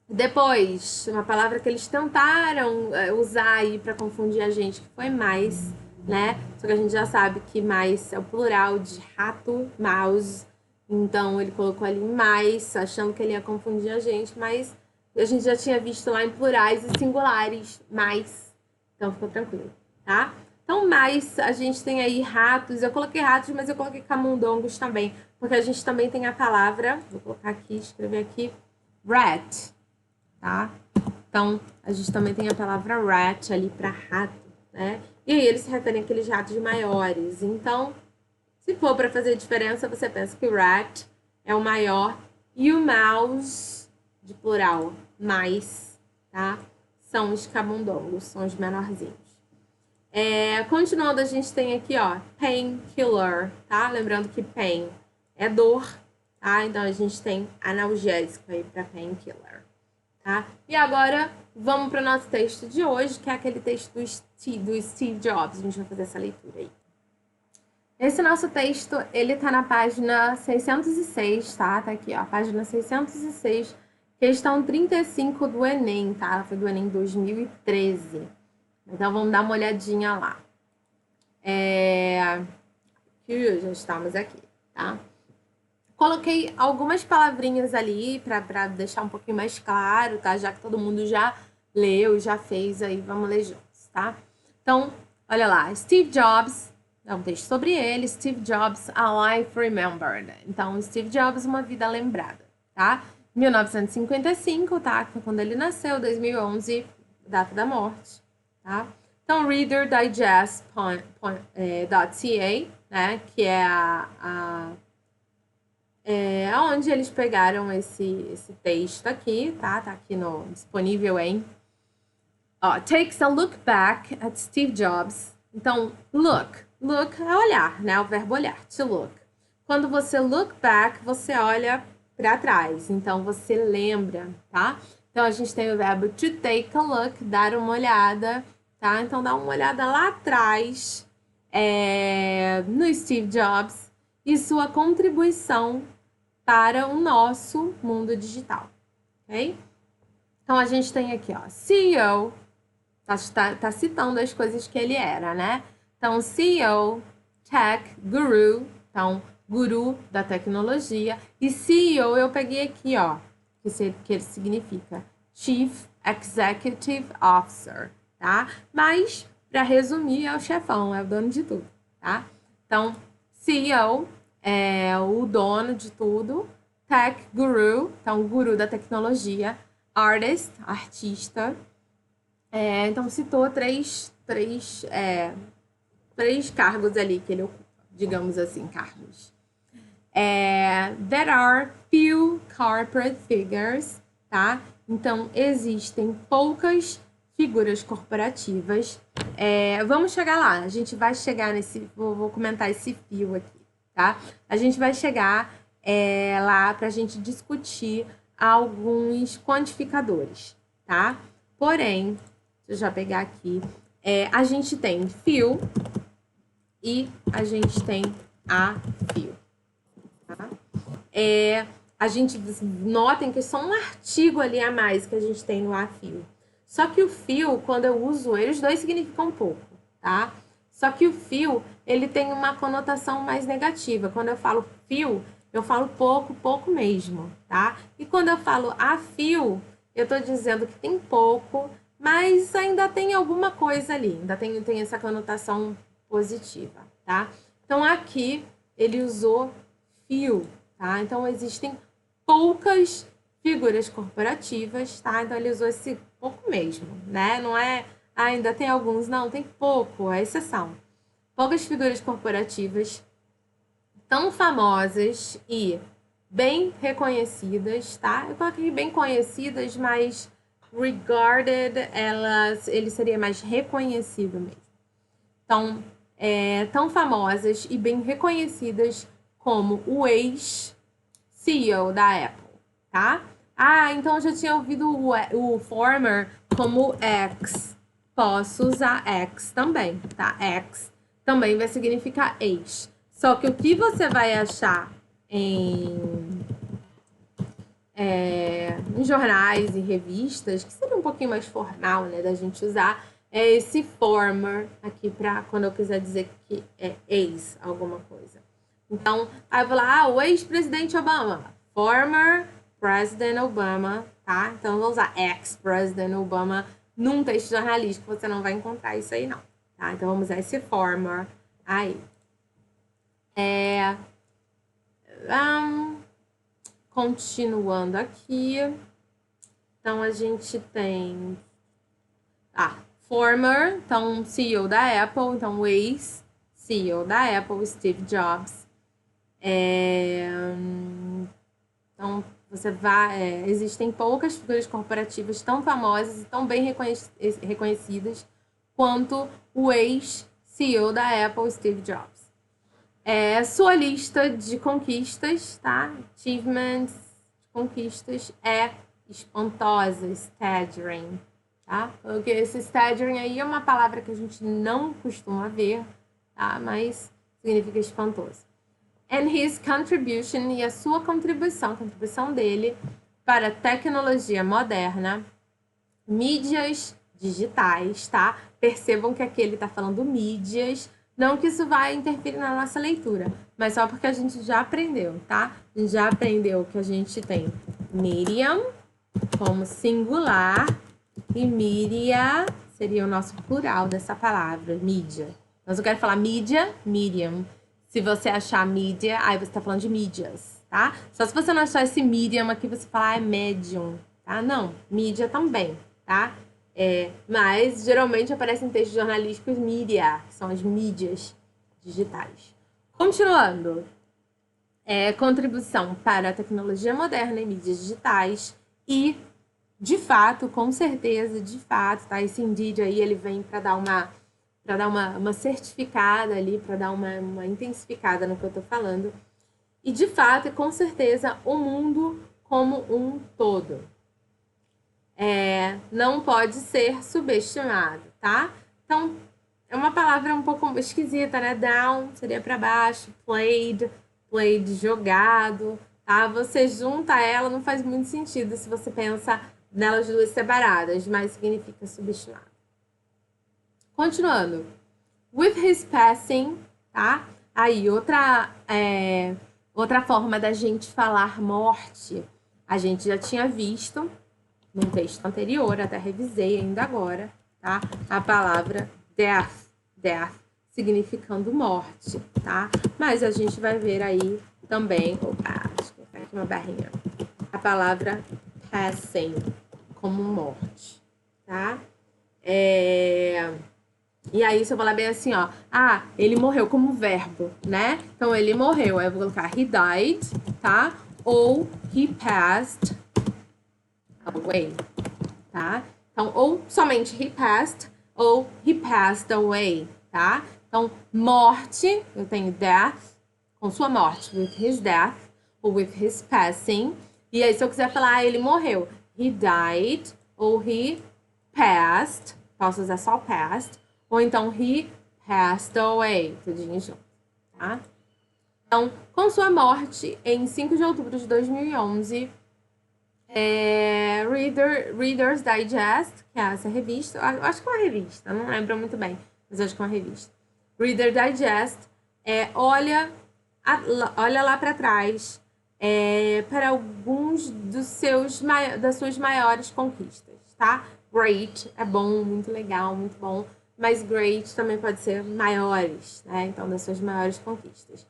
Depois, uma palavra que eles tentaram usar aí para confundir a gente, que foi mais, né? Só que a gente já sabe que mais é o plural de rato, mouse. Então, ele colocou ali mais, achando que ele ia confundir a gente, mas a gente já tinha visto lá em plurais e singulares, mais. Então, ficou tranquilo, tá? Então, mais, a gente tem aí ratos. Eu coloquei ratos, mas eu coloquei camundongos também, porque a gente também tem a palavra, vou colocar aqui, escrever aqui, rat, tá? Então, a gente também tem a palavra rat ali para rato, né? E aí, eles se referem àqueles ratos maiores. Então, se for para fazer diferença, você pensa que rat é o maior. E o mouse, de plural, mais, tá? São os camundongos, são os menorzinhos. Continuando, a gente tem aqui, ó, painkiller, tá? Lembrando que pain é dor, tá? Então, a gente tem analgésico aí para painkiller, tá? E agora, vamos para o nosso texto de hoje, que é aquele texto do Steve Jobs. A gente vai fazer essa leitura aí. Esse nosso texto, ele tá na página 606, tá? Tá aqui, ó, página 606, questão 35 do Enem, tá? Foi do Enem 2013. Então, vamos dar uma olhadinha lá. Que já estamos aqui, tá? Coloquei algumas palavrinhas ali para deixar um pouquinho mais claro, tá? Já que todo mundo já leu, já fez, aí vamos ler juntos, tá? Então, olha lá, Steve Jobs, é um texto sobre ele, Steve Jobs, A Life Remembered. Então, Steve Jobs, uma vida lembrada, tá? 1955, tá? Foi quando ele nasceu, 2011, data da morte, tá? Então, Reader Digest.ca, né? Que é onde eles pegaram esse texto aqui, tá? Tá aqui disponível em... takes a look back at Steve Jobs. Então, look é olhar, né? O verbo olhar, to look. Quando você look back, você olha para trás. Então, você lembra, tá? Então, a gente tem o verbo to take a look, dar uma olhada, tá? Então, dá uma olhada lá atrás no Steve Jobs e sua contribuição para o nosso mundo digital, ok? Então, a gente tem aqui, ó, CEO, tá citando as coisas que ele era, né? Então, CEO, Tech Guru, então, guru da tecnologia. E CEO eu peguei aqui, ó, que ele significa Chief Executive Officer, tá? Mas, para resumir, é o chefão, é o dono de tudo, tá? Então, CEO é o dono de tudo. Tech Guru, então, guru da tecnologia. Artist, artista. Então, citou três cargos ali que ele ocupa, digamos assim, cargos. There are few corporate figures, tá? Então, existem poucas figuras corporativas. Vamos chegar lá, a gente vai chegar nesse... Vou comentar esse fio aqui, tá? A gente vai chegar lá para a gente discutir alguns quantificadores, tá? Porém, deixa eu já pegar aqui, a gente tem fio e a gente tem a fio. Tá? A gente notem que é só um artigo ali a mais que a gente tem no a fio. Só que o fio, quando eu uso ele, os dois significam pouco, tá? Só que o fio, ele tem uma conotação mais negativa. Quando eu falo fio, eu falo pouco mesmo, tá? E quando eu falo a fio, eu tô dizendo que tem pouco, mas ainda tem alguma coisa ali, ainda tem essa conotação positiva, tá? Então, aqui, ele usou fio, tá? Então, existem poucas figuras corporativas, tá? Então, ele usou esse pouco mesmo, né? Não é, ainda tem alguns, não, tem pouco, é exceção. Poucas figuras corporativas tão famosas e bem reconhecidas, tá? Eu coloquei bem conhecidas, mas regarded, ele seria mais reconhecido mesmo. Então, tão famosas e bem reconhecidas como o ex-CEO da Apple, tá? Então eu já tinha ouvido o former como ex. Posso usar ex também, tá? Ex também vai significar ex. Só que o que você vai achar em jornais e revistas, que seria um pouquinho mais formal, né, da gente usar, é esse former aqui para quando eu quiser dizer que é ex alguma coisa. Então, aí eu vou lá, o ex-presidente Obama, former President Obama, tá? Então, eu vou usar ex-president Obama num texto jornalístico, você não vai encontrar isso aí, não, tá? Então, vamos usar esse former aí. Continuando aqui, então a gente tem former, então CEO da Apple, então o ex-CEO da Apple, Steve Jobs. Então, existem poucas figuras corporativas tão famosas e tão bem reconhecidas quanto o ex-CEO da Apple, Steve Jobs. Sua lista de conquistas, tá? Achievements, conquistas, é espantosa, staggering, tá? Porque esse staggering aí é uma palavra que a gente não costuma ver, tá? Mas significa espantoso. And his contribution, e a sua contribuição dele para a tecnologia moderna, mídias digitais, tá? Percebam que aqui ele tá falando mídias, não que isso vai interferir na nossa leitura, mas só porque a gente já aprendeu, tá? A gente já aprendeu que a gente tem medium como singular e mídia seria o nosso plural dessa palavra, mídia. Então, se eu quero falar mídia, medium. Se você achar mídia, aí você tá falando de mídias, tá? Só se você não achar esse medium aqui, você fala, é medium, tá? Não, mídia também, tá? Mas, geralmente, aparece em textos jornalísticos mídia, que são as mídias digitais. Continuando. Contribuição para a tecnologia moderna e mídias digitais e, de fato, com certeza, de fato, tá? Esse indeed aí, ele vem para dar uma certificada ali, para dar uma intensificada no que eu tô falando. E, de fato, e com certeza, o mundo como um todo. Não pode ser subestimado, tá? Então, é uma palavra um pouco esquisita, né? Down seria para baixo, played, jogado, tá? Você junta ela, não faz muito sentido se você pensa nelas duas separadas, mas significa subestimado. Continuando. With his passing, tá? Aí, outra forma da gente falar morte, a gente já tinha visto num texto anterior, até revisei ainda agora, tá? A palavra death, significando morte, tá? Mas a gente vai ver aí também, deixa eu colocar aqui uma barrinha, a palavra passing, como morte, tá? E aí, se eu falar bem assim, ó, ele morreu como verbo, né? Então, ele morreu, aí eu vou colocar he died, tá? Ou he passed away, tá? Então, ou somente he passed, ou he passed away, tá? Então, morte, eu tenho death, com sua morte, with his death, ou with his passing. E aí, se eu quiser falar, ele morreu, he died, ou he passed, posso usar só passed, ou então he passed away, tudinho junto, tá? Então, com sua morte, em 5 de outubro de 2011, Reader's Digest, que é essa revista, eu acho que é uma revista, não lembro muito bem, mas acho que é uma revista. Reader Digest, olha lá para trás para alguns das suas maiores conquistas, tá? Great é bom, muito legal, muito bom, mas great também pode ser maiores, né? Então, das suas maiores conquistas.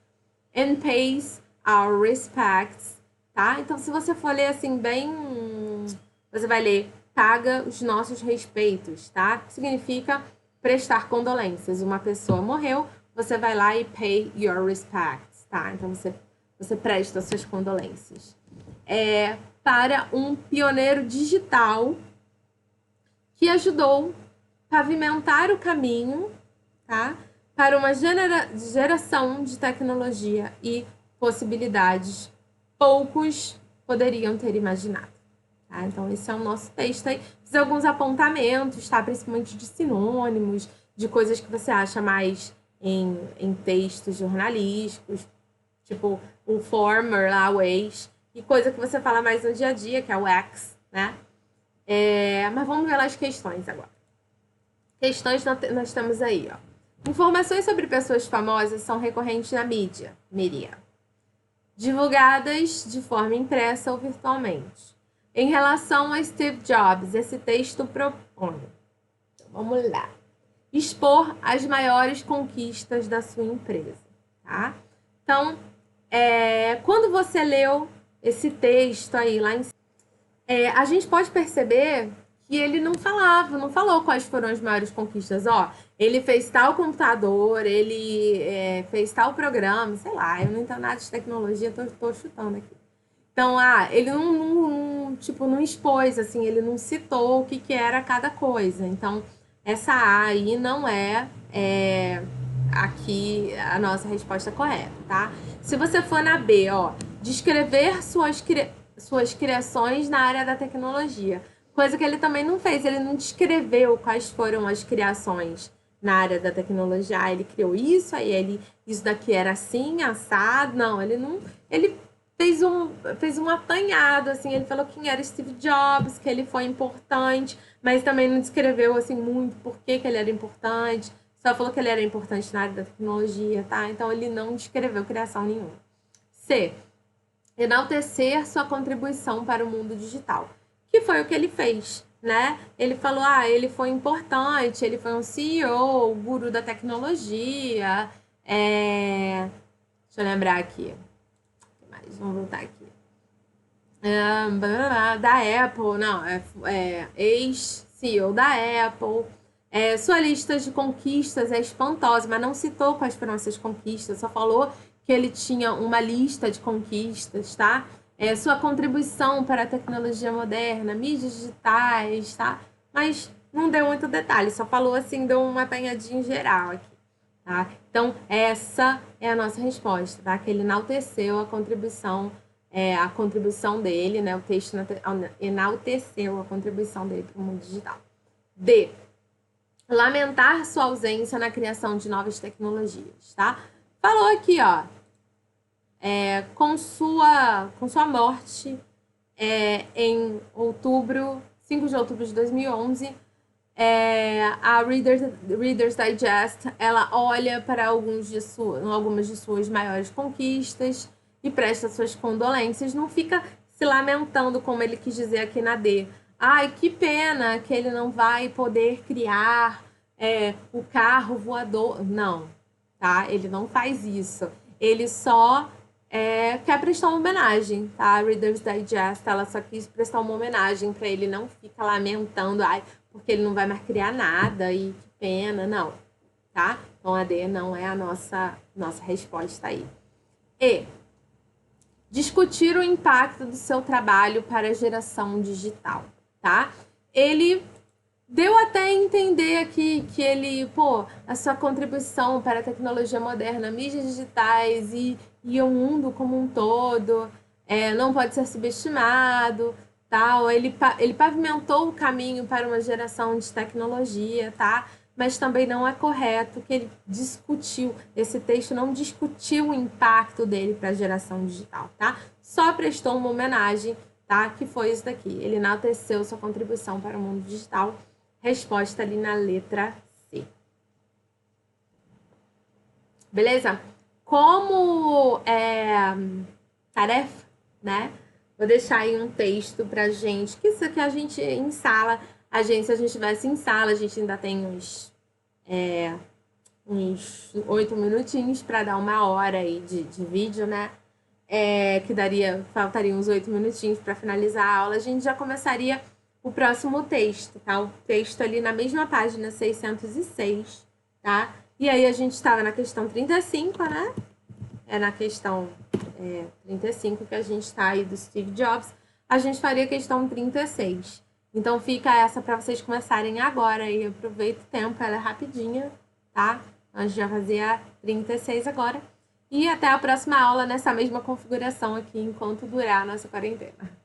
And pays our respects, tá? Então, se você for ler assim bem, você vai ler paga os nossos respeitos, tá? Que significa prestar condolências. Uma pessoa morreu, você vai lá e pay your respects, tá? Então, você presta suas condolências. Para um pioneiro digital que ajudou a pavimentar o caminho, tá? Para uma geração de tecnologia e possibilidades poucos poderiam ter imaginado. Tá? Então, esse é o nosso texto aí. Fiz alguns apontamentos, tá? Principalmente de sinônimos, de coisas que você acha mais em textos jornalísticos, tipo o former lá, o ex, e coisa que você fala mais no dia a dia, que é o ex, né? Mas vamos ver lá as questões agora. Questões nós temos aí, ó. Informações sobre pessoas famosas são recorrentes na mídia, divulgadas de forma impressa ou virtualmente. Em relação a Steve Jobs, esse texto propõe, então, vamos lá, expor as maiores conquistas da sua empresa, tá? Então, quando você leu esse texto aí lá em cima, a gente pode perceber que ele não falou quais foram as maiores conquistas. Ó, ele fez tal computador, ele fez tal programa, sei lá, eu não entendo nada de tecnologia, tô chutando aqui. Então, ele tipo, não expôs, assim, ele não citou o que, que era cada coisa. Então, essa A aí não é aqui a nossa resposta correta, tá? Se você for na B, ó, descrever suas criações na área da tecnologia. Coisa que ele também não fez, ele não descreveu quais foram as criações na área da tecnologia. Ele criou isso, isso daqui era assim, assado. Não, ele não. Ele fez um apanhado, assim, ele falou quem era Steve Jobs, que ele foi importante, mas também não descreveu, assim, muito por que ele era importante, só falou que ele era importante na área da tecnologia, tá? Então, ele não descreveu criação nenhuma. C. Enaltecer sua contribuição para o mundo digital, que foi o que ele fez, né? Ele falou, ele foi importante, ele foi um CEO, guru da tecnologia, deixa eu lembrar aqui. Vamos voltar aqui. Da Apple, não, ex-CEO da Apple. Sua lista de conquistas é espantosa, mas não citou quais foram essas conquistas, só falou que ele tinha uma lista de conquistas, tá? Sua contribuição para a tecnologia moderna, mídias digitais, tá? Mas não deu muito detalhe, só falou assim, deu uma apanhadinha geral aqui. Tá? Então, essa é a nossa resposta, tá? Que ele enalteceu a contribuição dele, né? O texto enalteceu a contribuição dele para o mundo digital. D. Lamentar sua ausência na criação de novas tecnologias, tá? Falou aqui, ó, com sua morte em 5 de outubro de 2011, a Reader's Digest, ela olha para algumas de suas maiores conquistas e presta suas condolências, não fica se lamentando, como ele quis dizer aqui na D. Ai, que pena que ele não vai poder criar o carro voador. Não, tá? Ele não faz isso. Ele só quer prestar uma homenagem, tá? A Reader's Digest, ela só quis prestar uma homenagem para ele, não fica lamentando, porque ele não vai mais criar nada e que pena, não, tá? Então a D não é a nossa resposta aí. E discutir o impacto do seu trabalho para a geração digital, tá? Ele deu até a entender aqui que ele, a sua contribuição para a tecnologia moderna, mídias digitais e o mundo como um todo não pode ser subestimado, tal. Ele pavimentou o caminho para uma geração de tecnologia, tá? Mas também não é correto que ele esse texto não discutiu o impacto dele para a geração digital, tá? Só prestou uma homenagem, tá? Que foi isso daqui. Ele enalteceu sua contribuição para o mundo digital. Resposta ali na letra C. Beleza? Como tarefa, né? Vou deixar aí um texto pra gente, que isso aqui a gente em sala, se a gente tivesse em sala, a gente ainda tem uns 8 minutinhos para dar 1 hora aí de vídeo, né? Faltariam uns 8 minutinhos para finalizar a aula, a gente já começaria o próximo texto, tá? O texto ali na mesma página 606, tá? E aí a gente estava na questão 35, né? Na questão 35 que a gente está aí do Steve Jobs. A gente faria a questão 36. Então fica essa para vocês começarem agora aí. Aproveita o tempo, ela é rapidinha, tá? A gente já fazia a 36 agora. E até a próxima aula nessa mesma configuração aqui, enquanto durar a nossa quarentena.